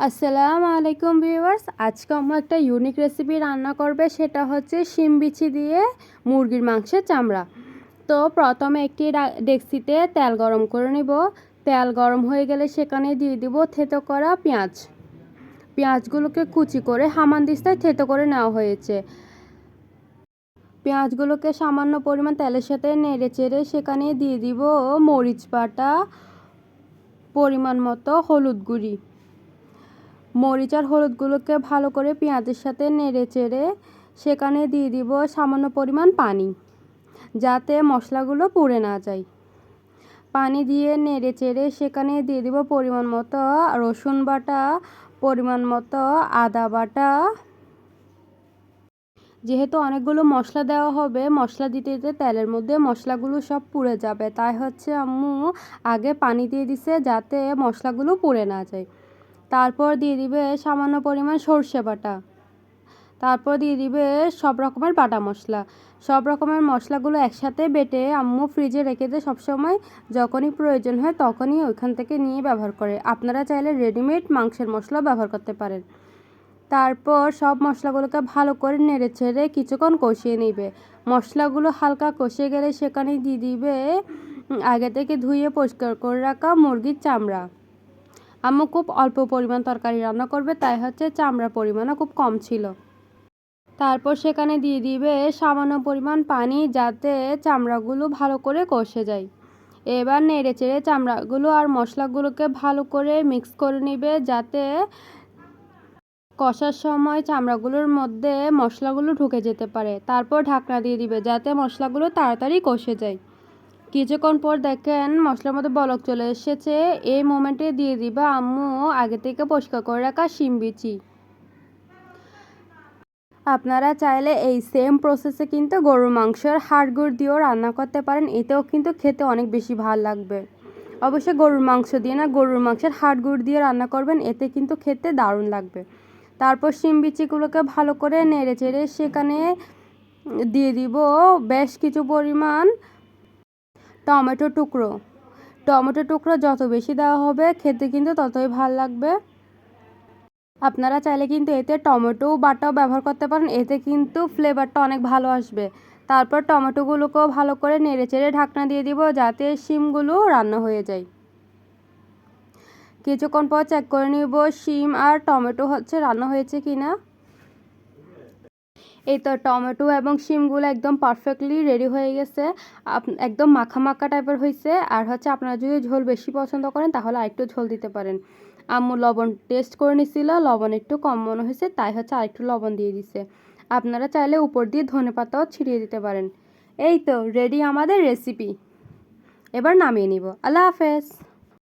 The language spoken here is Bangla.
আসসালামু আলাইকুম ভিউয়ার্স, আজকে আমরা একটা ইউনিক রেসিপি রান্না করবে, সেটা হচ্ছে শিম বিচি দিয়ে মুরগির মাংসের চামড়া। তো প্রথমে একটি ডেকচিতে তেল গরম করে নিব। তেল গরম হয়ে গেলে সেখানে দিয়ে দিব থেতো করা পেঁয়াজ। পেঁয়াজগুলোকে কুচি করে হামানদিস্তায় থেতো করে নেওয়া হয়েছে। পেঁয়াজগুলোকে সামান্য পরিমাণ তেলের সাথে নেড়ে চেড়ে সেখানে দিয়ে দিব মরিচ বাটা, পরিমাণ মতো হলুদ গুঁড়ি। মরিচ আর হলুদগুলোকে ভালো করে পেঁয়াজের সাথে নেড়ে চেড়ে সেখানে দিয়ে দিব সামান্য পরিমাণ পানি, যাতে মশলাগুলো পুড়ে না যায়। পানি দিয়ে নেড়ে চেড়ে সেখানে দিয়ে দিব পরিমাণ মতো রসুন বাটা, পরিমাণ মতো আদা বাটা। যেহেতু অনেকগুলো মশলা দেওয়া হবে, মশলা দিতে দিতে তেলের মধ্যে মশলাগুলো সব পুড়ে যাবে, তাই হচ্ছে আম্মু আগে পানি দিয়ে দিছে যাতে মশলাগুলো পুড়ে না যায়। তারপর দিয়ে দিবে সামান্য পরিমাণ সরষে বাটা। তারপর দিয়ে দিবে সব রকমের বাটা মশলা। সব রকমের মশলাগুলো একসাথে বেটে আম্মু ফ্রিজে রেখে দেয় সবসময়, যখনই প্রয়োজন হয় তখনই ওইখান থেকে নিয়ে ব্যবহার করে। আপনারা চাইলে রেডিমেড মাংসের মশলা ব্যবহার করতে পারেন। তারপর সব মশলাগুলোকে ভালো করে নেড়ে ছেড়ে কিছুক্ষণ কষিয়ে নেবে। মশলাগুলো হালকা কষে গেলে সেখানে দিয়ে দিবে আগে থেকে ধুয়ে পরিষ্কার করে রাখা মুরগির চামড়া। আম্মু খুব অল্প পরিমাণ তরকারি রান্না করবে, তাই হচ্ছে চামড়ার পরিমাণও খুব কম ছিল। তারপর সেখানে দিয়ে দিবে সামান্য পরিমাণ পানি, যাতে চামড়াগুলো ভালো করে কষে যায়। এবার নেড়ে চেড়ে চামড়াগুলো আর মশলাগুলোকে ভালো করে মিক্স করে নেবে, যাতে কষার সময় চামড়াগুলোর মধ্যে মশলাগুলো ঢুকে যেতে পারে। তারপর ঢাকনা দিয়ে দিবে যাতে মশলাগুলো তাড়াতাড়ি কষে যায়। কিছুক্ষণ পর দেখেন মশলার মধ্যে বলক চলে এসেছে। এই মোমেন্টে দিয়ে দিবা আম্মু আগে থেকে পরিষ্কার করে রাখা শিম বিচি। আপনারা চাইলে এই সেম প্রসেসে কিন্তু গরুর মাংসের হাড়গুড় দিয়েও রান্না করতে পারেন, এতেও কিন্তু খেতে অনেক বেশি ভালো লাগবে। অবশ্যই গরুর মাংস দিয়ে না, গরুর মাংসের হাড়গুড় দিয়ে রান্না করবেন, এতে কিন্তু খেতে দারুণ লাগবে। তারপর শিম বিচিগুলোকে ভালো করে নেড়ে চেড়ে সেখানে দিয়ে দিব বেশ কিছু পরিমাণ টমেটো টুকরো। টমেটো টুকরো যত বেশি দেওয়া হবে খেতে কিন্তু ততই ভালো লাগবে। আপনারা চাইলে কিন্তু এতে টমেটো বাটাও ব্যবহার করতে পারেন, এতে কিন্তু ফ্লেভারটা অনেক ভালো আসবে। তারপর টমেটোগুলোকেও ভালো করে নেড়ে চেড়ে ঢাকনা দিয়ে দিব যাতে শিমগুলো রান্না হয়ে যায়। কিছুক্ষণ পর চেক করে নিব শিম আর টমেটো হচ্ছে রান্না হয়েছে কিনা। এই তো টমেটো এবং শিমগুলো একদম পারফেক্টলি রেডি হয়ে গেছে, একদম মাখা মাখা টাইপের হয়েছে। আর হচ্ছে আপনারা যদি ঝোল বেশি পছন্দ করেন তাহলে আরেকটু ঝোল দিতে পারেন। আম্মু লবণ টেস্ট করে নিছিল, লবণ একটু কম মনে হয়েছে, তাই হচ্ছে আরেকটু লবণ দিয়ে দিছে। আপনারা চাইলে উপর দিয়ে ধনেপাতাও ছিটিয়ে দিতে পারেন। এই তো রেডি আমাদের রেসিপি। এবার নামিয়ে নিব। আল্লাহ হাফেজ।